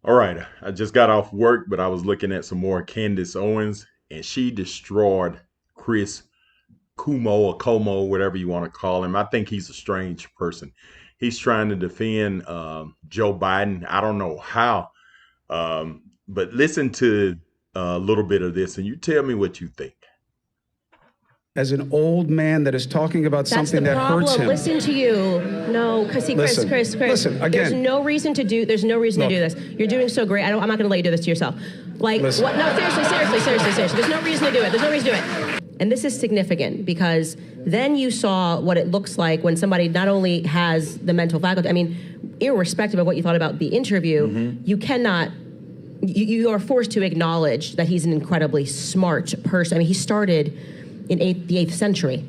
All right, I just got off work, but I was looking at some more Candace Owens, and she destroyed Chris Cuomo or Como, whatever you want to call him. I think he's a strange person. He's trying to defend Joe Biden. I don't know how, but listen to a little bit of this, and you tell me what you think. As an old man that is talking about something that hurts him. Listen to you. No, because see, Chris. Listen, again. There's no reason to do this. You're doing so great. I'm not going to let you do this to yourself. Like, Listen. what? No, seriously. There's no reason to do it. And this is significant because then you saw what it looks like when somebody not only has the mental faculty, I mean, irrespective of what you thought about the interview, you cannot, you are forced to acknowledge that he's an incredibly smart person. I mean, he started in the 8th century.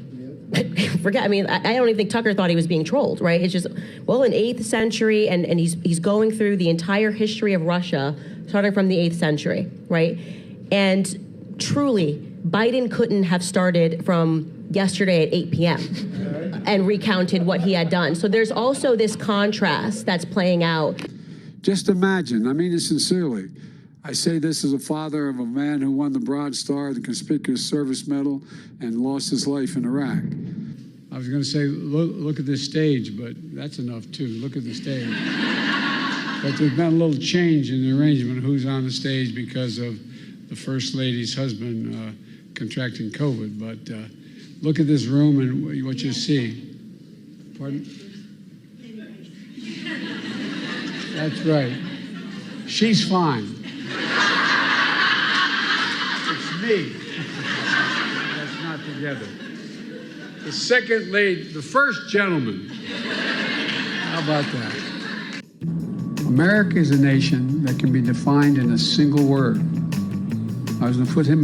Forget, I mean, I don't even think Tucker thought he was being trolled, right? It's just, well, in 8th century, and he's going through the entire history of Russia, starting from the 8th century, right? And truly, Biden couldn't have started from yesterday at 8 p.m. and recounted what he had done. So there's also this contrast that's playing out. Just imagine, I mean it sincerely, I say this as a father of a man who won the Bronze Star, the Conspicuous Service Medal, and lost his life in Iraq. I was going to say, look at this stage, but that's enough too. Look at the stage. But there's been a little change in the arrangement of who's on the stage because of the First Lady's husband contracting COVID. But look at this room and what you see. Pardon? That's right. She's fine. It's me. That's not together. The second lady, the first gentleman. How about that? America is a nation that can be defined in a single word. I was going to put him.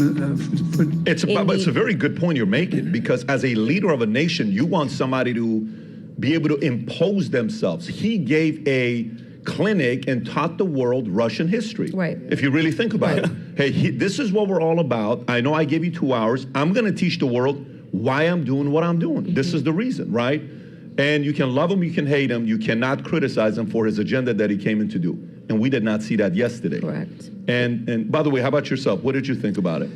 It's a very good point you're making, because as a leader of a nation, you want somebody to be able to impose themselves. He gave a clinic and taught the world Russian history. Right. If you really think about it. Hey, this is what we're all about. I know I gave you 2 hours. I'm going to teach the world why I'm doing what I'm doing. This is the reason, right? And you can love him, you can hate him. You cannot criticize him for his agenda that he came in to do. And we did not see that yesterday. Correct. And by the way, how about yourself? What did you think about it?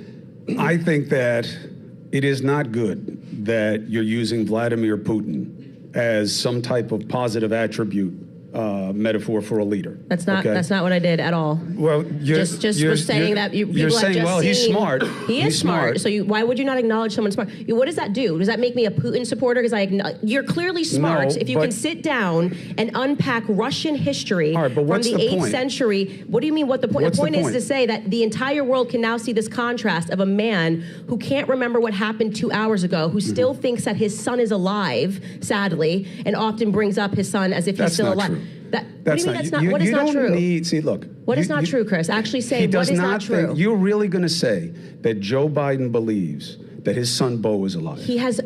I think that it is not good that you're using Vladimir Putin as some type of positive attribute metaphor for a leader. That's not okay? That's not what I did at all. Well, you're saying that you're saying, well, he's smart. He's smart. So why would you not acknowledge someone smart? What does that do? Does that make me a Putin supporter? Because you're clearly smart. No, if you can sit down and unpack Russian history right, from the 8th point? century, what do you mean? What the point? What's the point the is point? to say that the entire world can now see this contrast of a man who can't remember what happened 2 hours ago, who still thinks that his son is alive, sadly, and often brings up his son as if he's still alive. True. What do you mean that's not? What is not true? See, look. What is not true, Chris? Actually say what is not true. You're really going to say that Joe Biden believes that his son Beau is alive? He has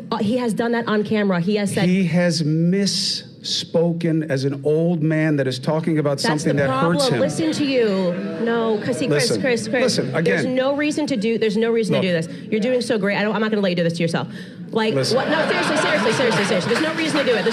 done that on camera. He has said he has misspoken as an old man that is talking about something that hurts him. Listen to you. No, because see, Chris. Listen, again. There's no reason to do this. You're doing so great. I'm not going to let you do this to yourself. Like, listen. what? No, seriously. There's no reason to do it.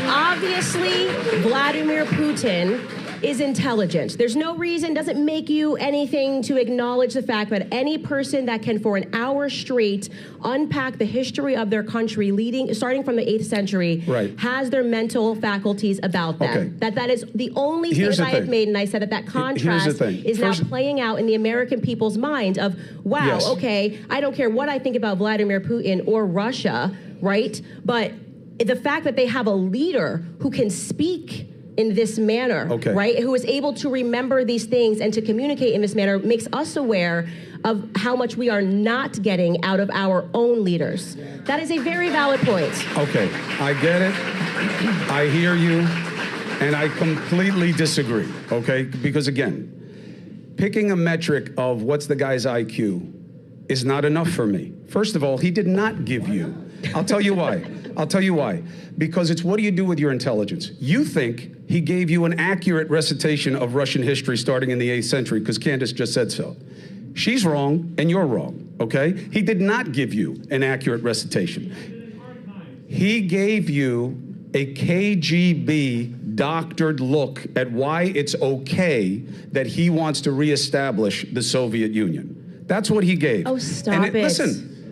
Obviously, Vladimir Putin is intelligent. There's no reason, doesn't make you anything to acknowledge the fact that any person that can for an hour straight unpack the history of their country starting from the 8th century has their mental faculties about them. Okay. That is the only statement I have made, and I said that contrast is now playing out in the American people's minds of, wow, okay, I don't care what I think about Vladimir Putin or Russia, right? But the fact that they have a leader who can speak in this manner, right, who is able to remember these things and to communicate in this manner makes us aware of how much we are not getting out of our own leaders. That is a very valid point. Okay, I get it. I hear you. And I completely disagree, okay? Because again, picking a metric of what's the guy's IQ is not enough for me. First of all, he did not give you. I'll tell you why. Because it's what do you do with your intelligence? You think he gave you an accurate recitation of Russian history starting in the 8th century because Candace just said so. She's wrong and you're wrong, okay? He did not give you an accurate recitation. He gave you a KGB doctored look at why it's okay that he wants to reestablish the Soviet Union. That's what he gave. Oh, stop it.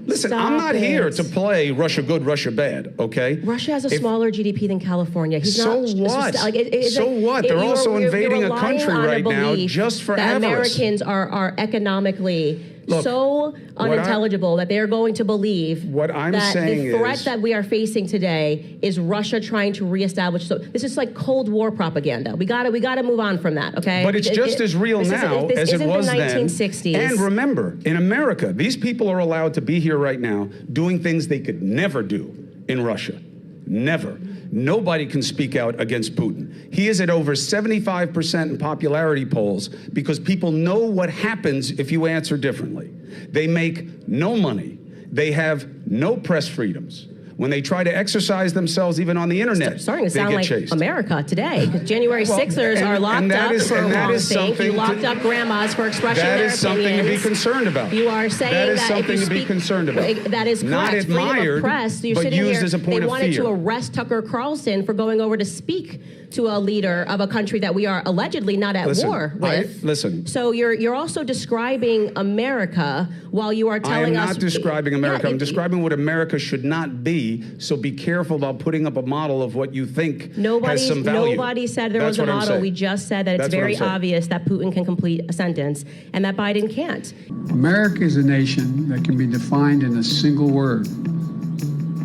Listen, Stop I'm not here it. to play Russia good, Russia bad, okay? Russia has a smaller GDP than California. He's So not, what? So like, what? They're also invading a relying country on a right now belief just for that avarice. Americans are economically Look, so unintelligible that they are going to believe what I'm that saying the threat is, that we are facing today is Russia trying to reestablish. So this is like Cold War propaganda. We gotta move on from that, okay? But it's just as real now as it was the then. 1960s. And remember, in America, these people are allowed to be here right now doing things they could never do in Russia. Never. Nobody can speak out against Putin. He is at over 75% in popularity polls because people know what happens if you answer differently. They make no money. They have no press freedoms. When they try to exercise themselves, even on the internet, starting to they sound get like chased. America today. Because January 6ers are locked up for wrongthink. You locked up grandmas for expressing their opinions. That is something to be concerned about. You are saying that is that something if you to be concerned about. That is correct. Not admired, freedom of press. You're but sitting used here, as a point they of wanted fear. to arrest Tucker Carlson for going over to speak to a leader of a country that we are allegedly not at war with. Listen. So you're also describing America while you are telling us. I am not describing America. Yeah, I'm describing what America should not be. So be careful about putting up a model of what you think has some value. Nobody said there was a That's what I'm model. saying. We just said that it's That's what I'm very saying. obvious that Putin can complete a sentence and that Biden can't. America is a nation that can be defined in a single word.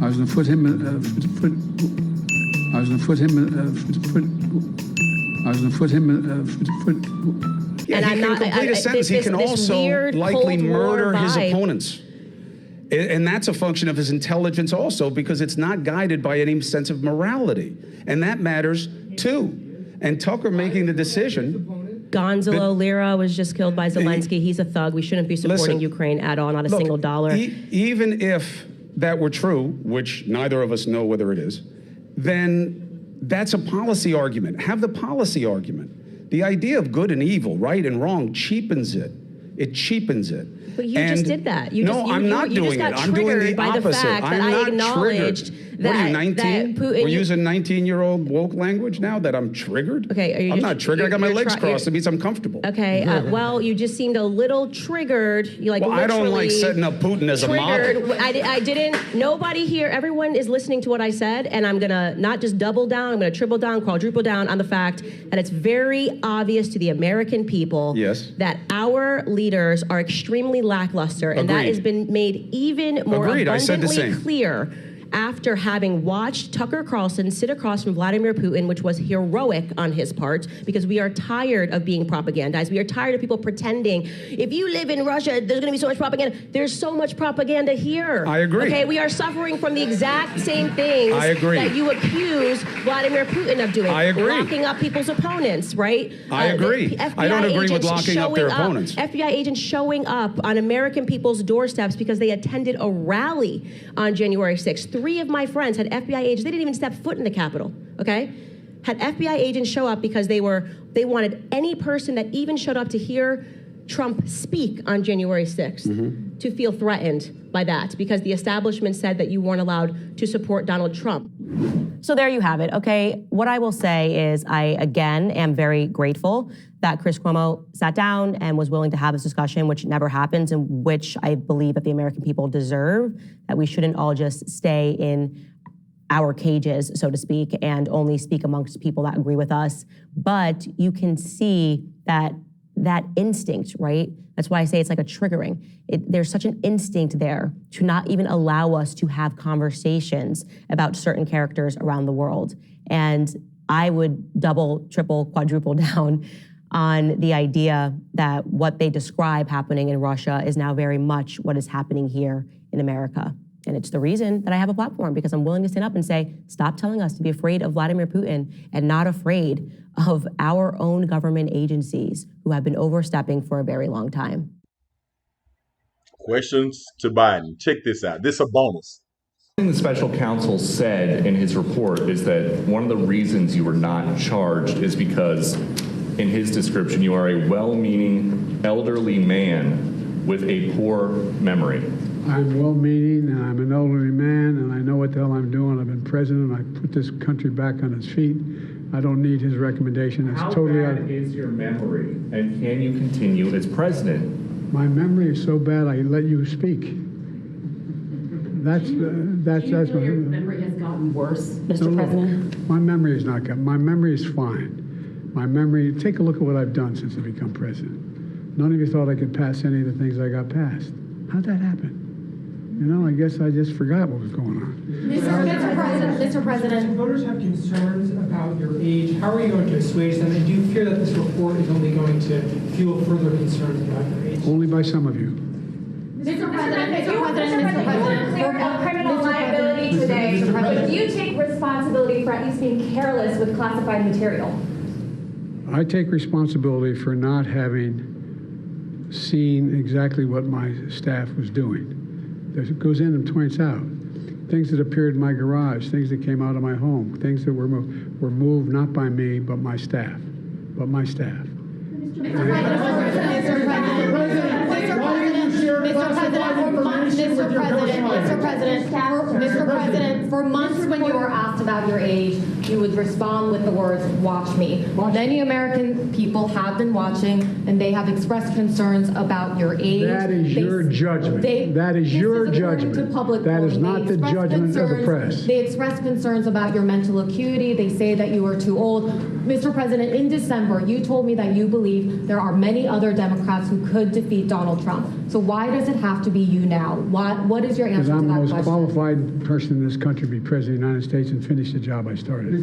I was going to put him. I was going to put him. I was going to put him. Yeah, And he I'm can not- complete a sentence. He can this also weird likely Cold War murder his vibe. opponents. And that's a function of his intelligence also, because it's not guided by any sense of morality. And that matters too. And Tucker making the decision. Gonzalo Lira was just killed by Zelensky. He's a thug. We shouldn't be supporting Ukraine at all, not a single dollar. Even if that were true, which neither of us know whether it is, then that's a policy argument. Have the policy argument. The idea of good and evil, right and wrong, cheapens it. It cheapens it. But you just did that. I'm not doing it. I'm doing the by opposite. The fact that I'm I not acknowledged triggered. that, What are you, 19? that Putin, We're using 19-year-old woke language now that I'm triggered? Okay, I'm not triggered. I got my legs crossed. It means I'm comfortable. Okay, well, you just seemed a little triggered. You like well, I don't like literally setting up Putin as a triggered. model. I didn't. Nobody here. Everyone is listening to what I said, and I'm gonna not just double down. I'm gonna triple down, quadruple down on the fact that it's very obvious to the American people that our leaders are extremely lackluster, and that has been made even more abundantly clear after having watched Tucker Carlson sit across from Vladimir Putin, which was heroic on his part, because we are tired of being propagandized. We are tired of people pretending, if you live in Russia, there's going to be so much propaganda. There's so much propaganda here. I agree. Okay, we are suffering from the exact same things that you accuse Vladimir Putin of doing. I agree. Locking up people's opponents, right? I agree. I don't agree with locking up their opponents. FBI agents showing up on American people's doorsteps because they attended a rally on January 6th. 3 of my friends had FBI agents. They didn't even step foot in the Capitol, okay? Had FBI agents show up because they wanted any person that even showed up to hear Trump speak on January 6th to feel threatened by that, because the establishment said that you weren't allowed to support Donald Trump. So there you have it, okay? What I will say is I, again, am very grateful that Chris Cuomo sat down and was willing to have this discussion, which never happens, and which I believe that the American people deserve, that we shouldn't all just stay in our cages, so to speak, and only speak amongst people that agree with us. But you can see that instinct, right? That's why I say it's like a triggering. There's such an instinct there to not even allow us to have conversations about certain characters around the world. And I would double, triple, quadruple down on the idea that what they describe happening in Russia is now very much what is happening here in America. And it's the reason that I have a platform, because I'm willing to stand up and say, stop telling us to be afraid of Vladimir Putin and not afraid of our own government agencies who have been overstepping for a very long time. Questions to Biden. Check this out. This is a bonus. The special counsel said in his report is that one of the reasons you were not charged is because, in his description, you are a well-meaning elderly man with a poor memory. I'm well-meaning, and I'm an elderly man, and I know what the hell I'm doing. I've been president. I put this country back on its feet. I don't need his recommendation. It's How totally bad is your memory, and can you continue as president? My memory is so bad I let you speak. That's Do you feel your my memory has gotten worse, Mr. President? My memory is not good. My memory is fine. My memory, take a look at what I've done since I become president. None of you thought I could pass any of the things I got passed. How'd that happen? You know, I guess I just forgot what was going on. Mr. President. Voters have concerns about your age. How are you going to assuage them? And do you fear that this report is only going to fuel further concerns about your age? Only by some of you. Mr. President, for criminal liability today, but do you take responsibility for at least being careless with classified material? I take responsibility for not having seen exactly what my staff was doing. It goes in and points out things that appeared in my garage, things that came out of my home, things that were moved not by me but my staff. Mr. President, for months when you were asked about your age, you would respond with the words, "Watch me." Many American people have been watching, and they have expressed concerns about your age. That is your judgment. That is your judgment. That is not the judgment of the press. They expressed concerns about your mental acuity. They say that you are too old. Mr. President, in December, you told me that you believe there are many other Democrats who could defeat Donald Trump. So why does it have to be you now? What is your answer Because to I'm the that most question? qualified person in this country to be president of the United States and finish the job I started.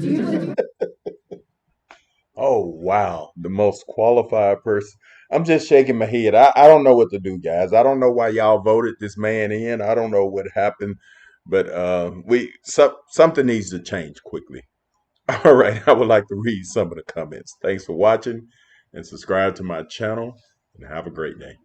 Oh, wow. The most qualified person. I'm just shaking my head. I don't know what to do, guys. I don't know why y'all voted this man in. I don't know what happened, but something needs to change quickly. All right. I would like to read some of the comments. Thanks for watching and subscribe to my channel and have a great day.